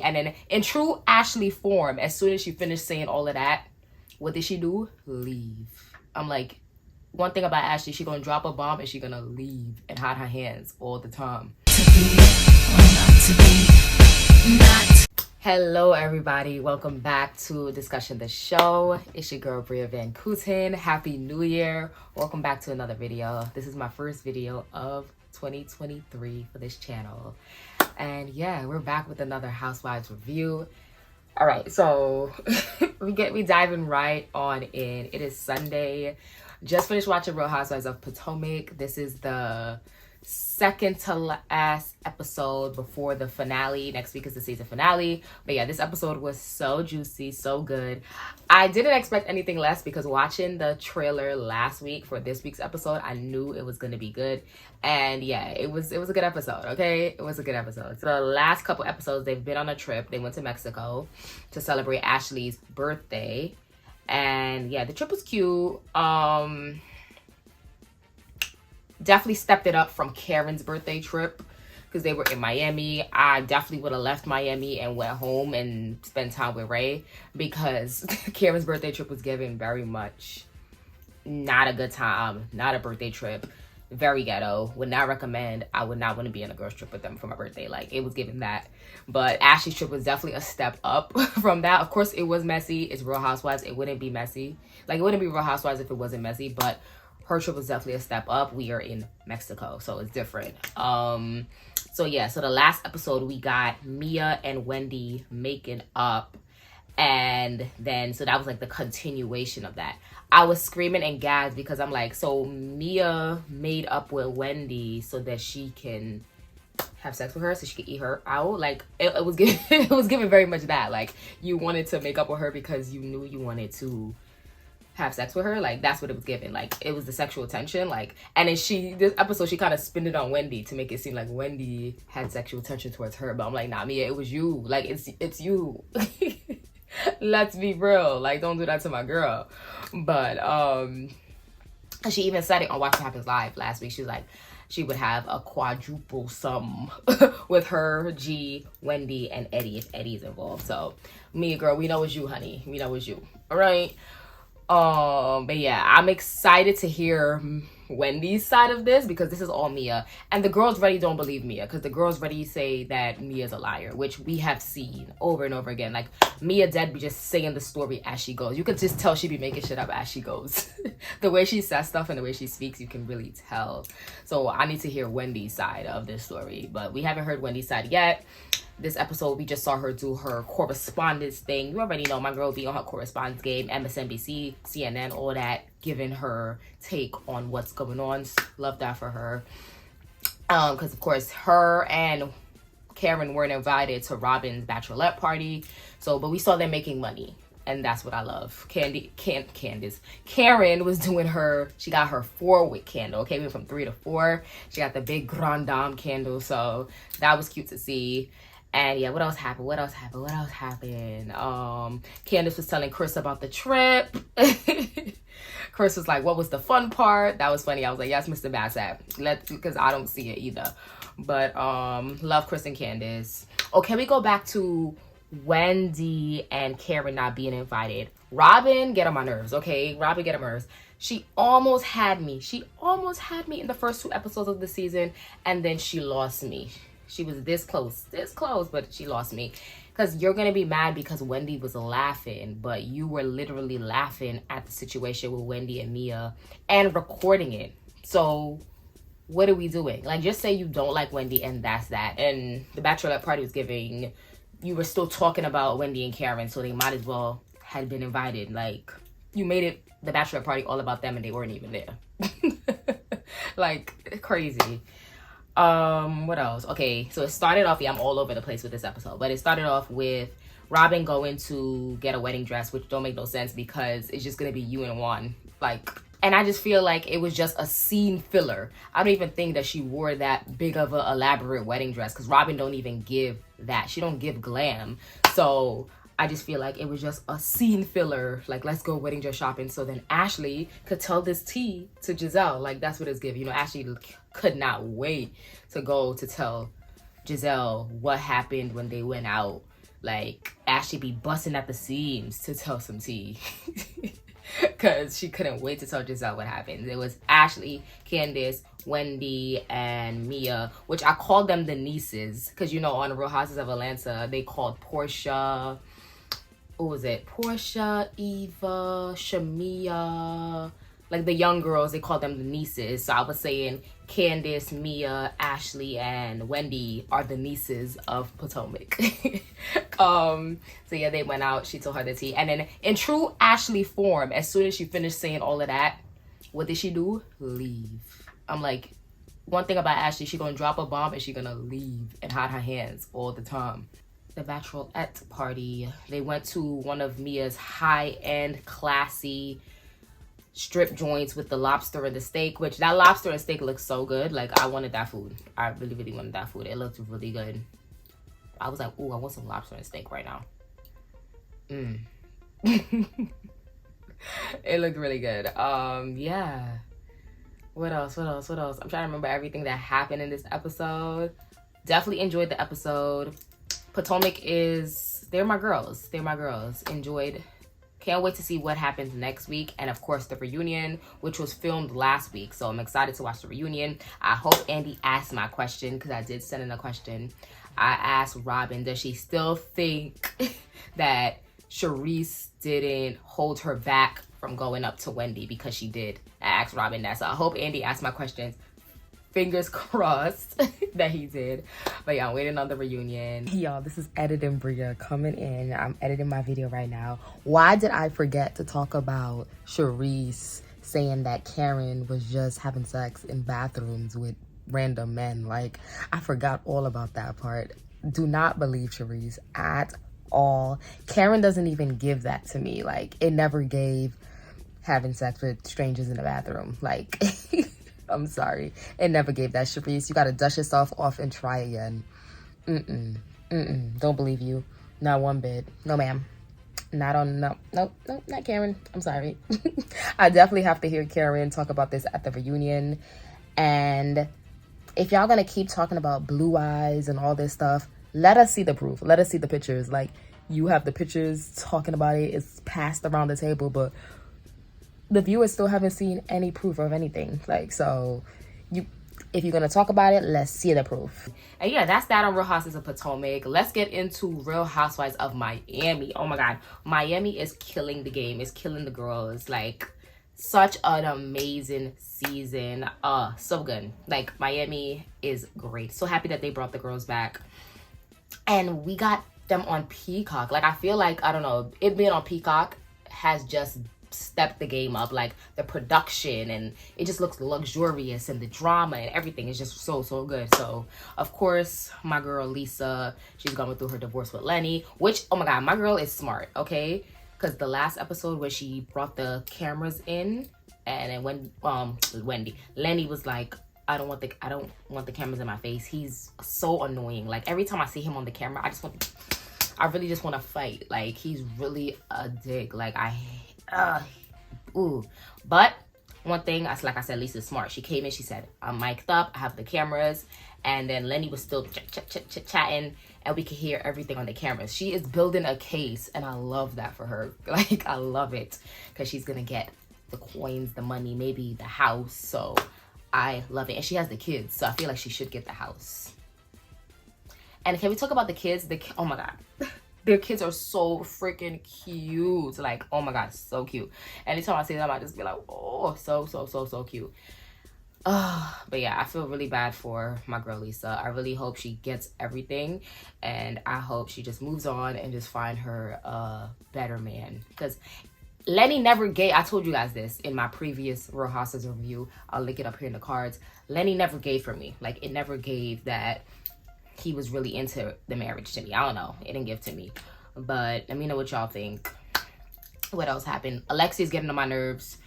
And then in true Ashley form, as soon as she finished saying all of that, what did she do? Leave. I'm like, one thing about Ashley, she gonna drop a bomb and she gonna leave and hide her hands all the time. To be or not to be, not. Hello everybody, welcome back to Discussion the Show. It's your girl Bria Van Kooten. Happy New Year. Welcome back to another video. This is my first video of 2023 for this channel. And yeah, we're back with another Housewives review. All right, so we diving right on in. It is Sunday. Just finished watching Real Housewives of Potomac. This is the second to last episode before the finale. Next week is the season finale. But yeah, this episode was so juicy, so good. I didn't expect anything less because watching the trailer last week for this week's episode, I knew it was going to be good. And yeah, it was a good episode, okay? It was a good episode. So the last couple episodes, they've been on a trip. They went to Mexico to celebrate Ashley's birthday. And yeah, the trip was cute. Definitely stepped it up from Karen's birthday trip because they were in Miami. I definitely would have left Miami and went home and spent time with Ray because Karen's birthday trip was given very much not a good time, not a birthday trip, very ghetto. Would not recommend. I would not want to be on a girls trip with them for my birthday. Like, it was given that. But Ashley's trip was definitely a step up from that. Of course, it was messy. It's Real Housewives. It wouldn't be messy. Like, it wouldn't be Real Housewives if it wasn't messy, but her trip was definitely a step up. We are in Mexico, so it's different. So yeah, so the last episode we got Mia and Wendy making up, and then so that was like the continuation of that. I was screaming and gagged because I'm like, so Mia made up with Wendy so that she can have sex with her, so she could eat her out. Like it was giving, it was giving very much that. Like, you wanted to make up with her because you knew you wanted to have sex with her. Like, that's what it was given. Like, it was the sexual tension. Like, and then this episode she kind of spinned it on Wendy to make it seem like Wendy had sexual tension towards her, but I'm like, nah, Mia, it was you. Like, it's you. Let's be real. Like, don't do that to my girl. But she even said it on Watch What Happens Live last week. She was like, she would have a quadruple sum with her, G, Wendy, and Eddie if Eddie's involved. So Mia, girl, we know it's you, honey. We know it's you. All right. But yeah, I'm excited to hear Wendy's side of this because this is all Mia, and the girls really don't believe Mia because the girls really say that Mia's a liar, which we have seen over and over again. Like, Mia dead be just saying the story as she goes. You could just tell she be making shit up as she goes. The way she says stuff and the way she speaks, you can really tell. So I need to hear Wendy's side of this story, but we haven't heard Wendy's side yet. This episode, we just saw her do her correspondence thing. You already know my girl be on her correspondence game. MSNBC, CNN, all that, giving her take on what's going on. Love that for her. Because, of course, her and Karen weren't invited to Robin's bachelorette party. So, but we saw them making money. And that's what I love. Candace. Karen was doing she got her 4-wick candle. Okay, we went from 3 to 4. She got the big Grand Dame candle. So that was cute to see. And yeah, what else happened? Candace was telling Chris about the trip. Chris was like, what was the fun part? That was funny. I was like, yes, Mr. Bassett. Because I don't see it either. But love Chris and Candace. Oh, can we go back to Wendy and Karen not being invited? Robin, get on my nerves, okay? Robin, get on my nerves. She almost had me. She almost had me in the first 2 episodes of the season, and then she lost me. She was this close, but she lost me. Because you're going to be mad because Wendy was laughing, but you were literally laughing at the situation with Wendy and Mia and recording it. So what are we doing? Like, just say you don't like Wendy and that's that. And the bachelorette party was giving, you were still talking about Wendy and Karen, so they might as well had been invited. Like, you made it, the bachelorette party, all about them and they weren't even there. Like, crazy. What else? Okay, so it started off, yeah, I'm all over the place with this episode, but it started off with Robin going to get a wedding dress, which don't make no sense because it's just gonna be you and Juan. Like, and I just feel like it was just a scene filler. I don't even think that she wore that big of a elaborate wedding dress because Robin don't even give that. She don't give glam. So I just feel like it was just a scene filler. Like, let's go wedding dress shopping so then Ashley could tell this tea to Giselle. Like, that's what it's giving. You know, Ashley could not wait to go to tell Giselle what happened when they went out Like, Ashley be busting at the seams to tell some tea. Because she couldn't wait to tell Giselle what happened. It was Ashley, Candace, Wendy, and Mia, which I called them the nieces. Because, you know, on the Real Houses of Atlanta, they called Portia, what was it? Portia, Eva, Shamia, like the young girls, they called them the nieces. So I was saying Candace, Mia, Ashley, and Wendy are the nieces of Potomac. So yeah, they went out. She told her the tea. And then in true Ashley form, as soon as she finished saying all of that, what did she do? Leave. I'm like, one thing about Ashley, she gonna drop a bomb and she gonna leave and hide her hands all the time. The bachelorette party, they went to one of Mia's high-end, classy strip joints with the lobster and the steak, which that lobster and steak looks so good. Like, I wanted that food. I really, really wanted that food. It looked really good. I was like, ooh, I want some lobster and steak right now. It looked really good. Yeah. What else? I'm trying to remember everything that happened in this episode. Definitely enjoyed the episode. Potomac they're my girls. Enjoyed. Can't wait to see what happens next week. And of course, the reunion, which was filmed last week. So I'm excited to watch the reunion. I hope Andy asked my question, because I did send in a question. I asked Robin, does she still think that Charisse didn't hold her back from going up to Wendy? Because she did. I asked Robin that. So I hope Andy asked my questions. Fingers crossed that he did. But yeah, I'm waiting on the reunion. Y'all, this is Editing Bria coming in. I'm editing my video right now. Why did I forget to talk about Charisse saying that Karen was just having sex in bathrooms with random men? Like, I forgot all about that part. Do not believe Charisse at all. Karen doesn't even give that to me. Like, it never gave having sex with strangers in the bathroom. Like, I'm sorry. It never gave that, Charisse. You gotta dust yourself off and try again. Don't believe you. Not one bit. No, ma'am. Nope, not Karen. I'm sorry. I definitely have to hear Karen talk about this at the reunion. And if y'all gonna keep talking about blue eyes and all this stuff, let us see the proof. Let us see the pictures. Like, you have the pictures talking about it. It's passed around the table, but the viewers still haven't seen any proof of anything. Like, so if you're gonna talk about it, let's see the proof. And yeah, that's that on Real Houses of Potomac. Let's get into Real Housewives of Miami. Oh my god, Miami is killing the game. It's killing the girls. Like, such an amazing season. So good. Like, Miami is great. So happy that they brought the girls back, and we got them on Peacock. Like, I feel like, I don't know, it being on Peacock has just stepped the game up. Like, the production, and it just looks luxurious, and the drama and everything is just so good. So of course, my girl Lisa, she's going through her divorce with Lenny, which, oh my god, my girl is smart. Okay, because the last episode where she brought the cameras in, and then when Lenny was like, I don't want the cameras in my face. He's so annoying. Like, every time I see him on the camera, I really just want to fight. Like, he's really a dick. Like, but one thing, like I said, Lisa's smart. She came in, she said, I'm mic'd up, I have the cameras, and then Lenny was still chatting, and we could hear everything on the cameras. She is building a case, and I love that for her. Like, I love it, because she's gonna get the coins, the money, maybe the house. So I love it. And she has the kids, so I feel like she should get the house. And can we talk about the kids? Oh my god. Their kids are so freaking cute. Like, oh my god, so cute. Anytime I see them, I just be like, oh, so cute. But yeah, I feel really bad for my girl Lisa. I really hope she gets everything, and I hope she just moves on and just find her a better man. Because Lenny never gave, I told you guys this in my previous Real Houses review. I'll link it up here in the cards. Lenny never gave for me. Like, it never gave that he was really into the marriage to me. I don't know. It didn't give to me. But let me know what y'all think. What else happened? Alexia's getting on my nerves.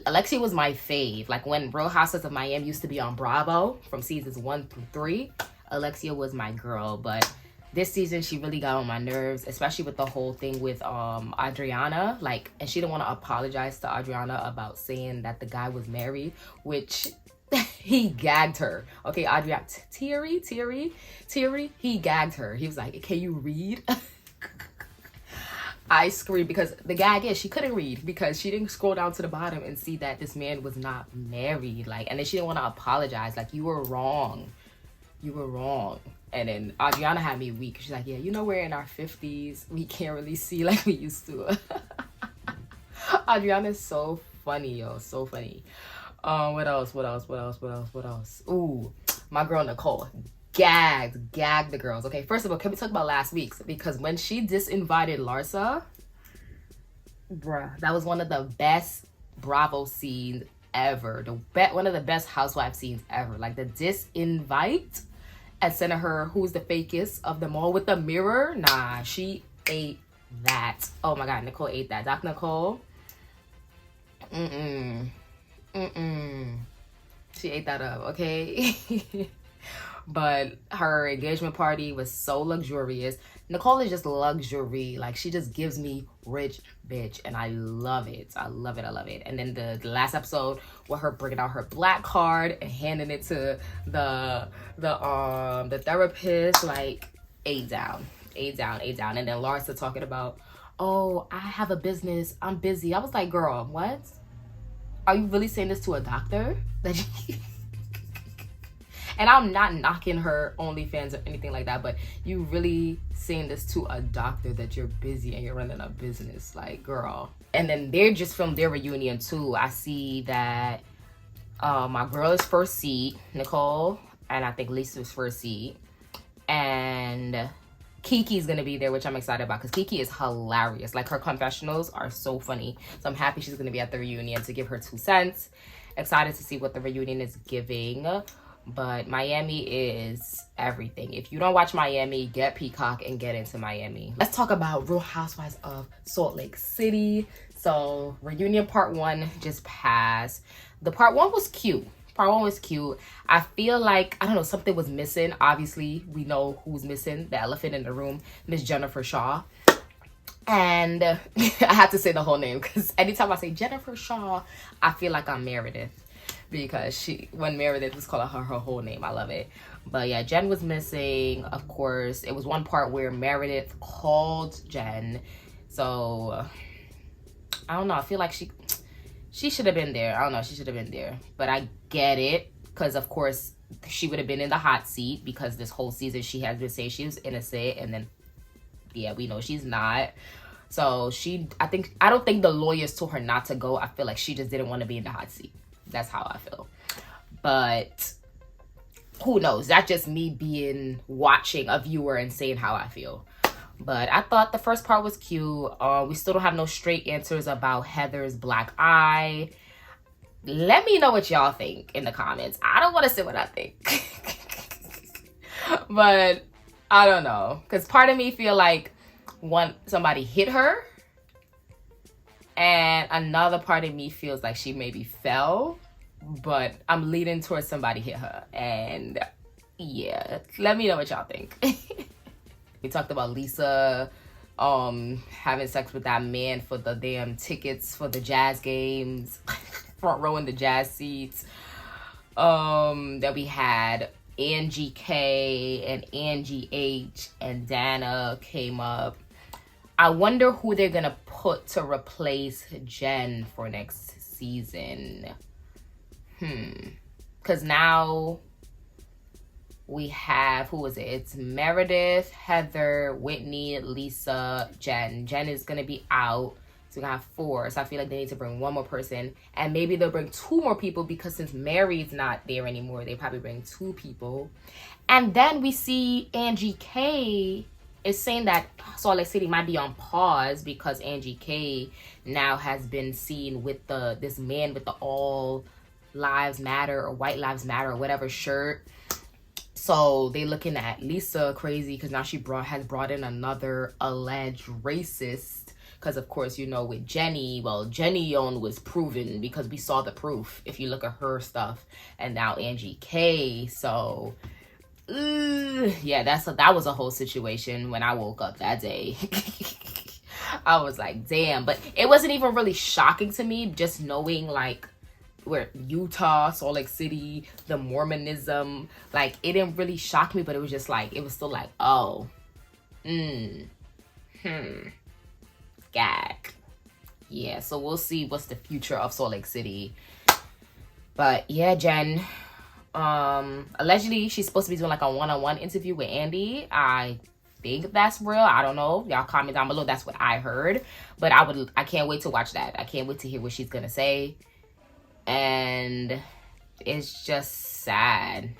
Alexia was my fave. Like, when Real Houses of Miami used to be on Bravo from seasons 1 through 3, Alexia was my girl. But this season, she really got on my nerves, especially with the whole thing with Adriana. Like, and she didn't want to apologize to Adriana about saying that the guy was married, which he gagged her. Okay, Adriana, Thierry, he gagged her. He was like, can you read? I screamed because the gag is she couldn't read because she didn't scroll down to the bottom and see that this man was not married. Like, and then she didn't want to apologize. Like, you were wrong. You were wrong. And then Adriana had me weak. She's like, yeah, you know, we're in our 50s. We can't really see like we used to. Adriana's so funny, yo. So funny. What else? Ooh, my girl Nicole. Gagged the girls. Okay, first of all, can we talk about last week's? Because when she disinvited Larsa, bruh, that was one of the best Bravo scenes ever. One of the best housewife scenes ever. Like the disinvite and sending her who's the fakest of them all with the mirror. Nah, she ate that. Oh my god, Nicole ate that. Doc Nicole. She ate that up, okay? But her engagement party was so luxurious. Nicole is just luxury. Like, she just gives me rich bitch, and I love it. I love it. And then the last episode with her bringing out her black card and handing it to the therapist, like, eight down. And then Larsa talking about, oh, I have a business. I'm busy. I was like, girl, what? Are you really saying this to a doctor? And I'm not knocking her OnlyFans or anything like that, but you really saying this to a doctor that you're busy and you're running a business, like, girl. And then they just filmed their reunion too. I see that my girl is first seat, Nicole, and I think Lisa's first seat. And Kiki's gonna be there, which I'm excited about because Kiki is hilarious. Like, her confessionals are so funny. So I'm happy she's gonna be at the reunion to give her 2 cents. Excited to see what the reunion is giving. But Miami is everything. If you don't watch Miami, get Peacock and get into Miami. Let's talk about Real Housewives of Salt Lake City. So reunion part 1 just passed. The part 1 was cute. I feel like, I don't know, something was missing. Obviously, we know who's missing. The elephant in the room, Miss Jennifer Shaw. And I have to say the whole name because anytime I say Jennifer Shaw, I feel like I'm Meredith. Because when Meredith was calling her whole name, I love it. But yeah, Jen was missing. Of course, it was one part where Meredith called Jen. So I don't know. I feel like she should have been there. I don't know. She should have been there. But I get it because of course she would have been in the hot seat because this whole season she has been saying she was innocent, and then yeah, we know she's not. So I don't think the lawyers told her not to go. I feel like she just didn't want to be in the hot seat. That's how I feel. But who knows? That's just me watching a viewer and saying how I feel. But I thought the first part was cute. We still don't have no straight answers about Heather's black eye. Let me know what y'all think in the comments. I don't want to say what I think. But I don't know. Because part of me feel like somebody hit her. And another part of me feels like she maybe fell, but I'm leaning towards somebody hit her. And yeah, let me know what y'all think. We talked about Lisa having sex with that man for the damn tickets for the Jazz games, front row in the Jazz seats. That we had Angie K and Angie H and Dana came up. I wonder who they're gonna put to replace Jen for next season. Because now we have, who is it? It's Meredith, Heather, Whitney, Lisa, Jen. Jen is gonna be out. So we're gonna have 4. So I feel like they need to bring 1 more person. And maybe they'll bring 2 more people because since Mary's not there anymore, they probably bring 2 people. And then we see Angie K is saying that Salt Lake City might be on pause because Angie K now has been seen with this man with the All Lives Matter or White Lives Matter or whatever shirt. So they looking at Lisa crazy because now she has brought in another alleged racist. Because of course, you know, with Jenny, well, Jenny Young was proven because we saw the proof if you look at her stuff. And now Angie K. So yeah, that was a whole situation when I woke up that day. I was like, damn. But it wasn't even really shocking to me just knowing like where Utah, Salt Lake City, the Mormonism, like it didn't really shock me, but it was just like, it was still like, oh, gag. Yeah, so we'll see what's the future of Salt Lake City. But yeah, Jen, allegedly she's supposed to be doing like a one-on-one interview with Andy. I think that's real. I don't know. Y'all comment down below. That's what I heard. But I can't wait to watch that. I can't wait to hear what she's gonna say. And it's just sad.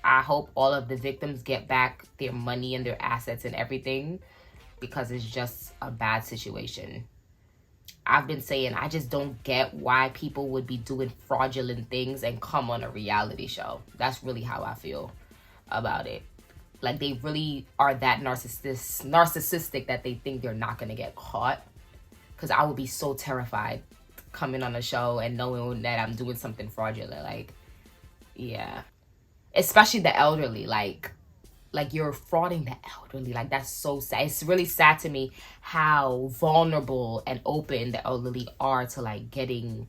I hope all of the victims get back their money and their assets and everything, because it's just a bad situation. I've been saying, I just don't get why people would be doing fraudulent things and come on a reality show. That's really how I feel about it. Like, they really are that narcissistic that they think they're not going to get caught. Because I would be so terrified coming on a show and knowing that I'm doing something fraudulent. Like, yeah. Especially the elderly. Like you're frauding the elderly. Like, that's so sad. It's really sad to me how vulnerable and open the elderly are to like getting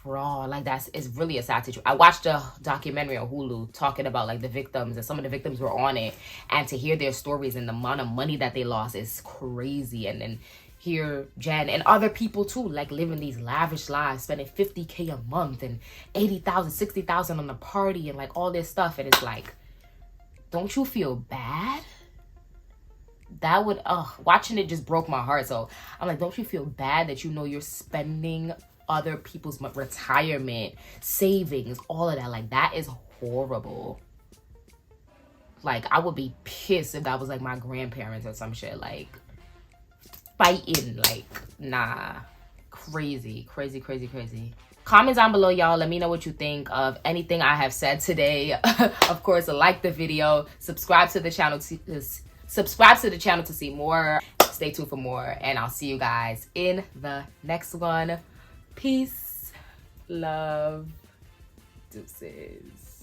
fraud. Like, it's really a sad situation. I watched a documentary on Hulu talking about like the victims, and some of the victims were on it, and to hear their stories and the amount of money that they lost is crazy. And then hear Jen and other people too, like living these lavish lives, spending $50K a month and $80,000, $60,000 on the party and like all this stuff. And it's like, don't you feel bad? That would, watching it just broke my heart. So I'm like, don't you feel bad that you know you're spending other people's retirement, savings, all of that? Like, that is horrible. Like, I would be pissed if that was like my grandparents or some shit. Like, fighting, like, nah. Crazy. Comment down below, y'all. Let me know what you think of anything I have said today. Of course, like the video, subscribe to the channel to see more. Stay tuned for more, and I'll see you guys in the next one. Peace, love, deuces.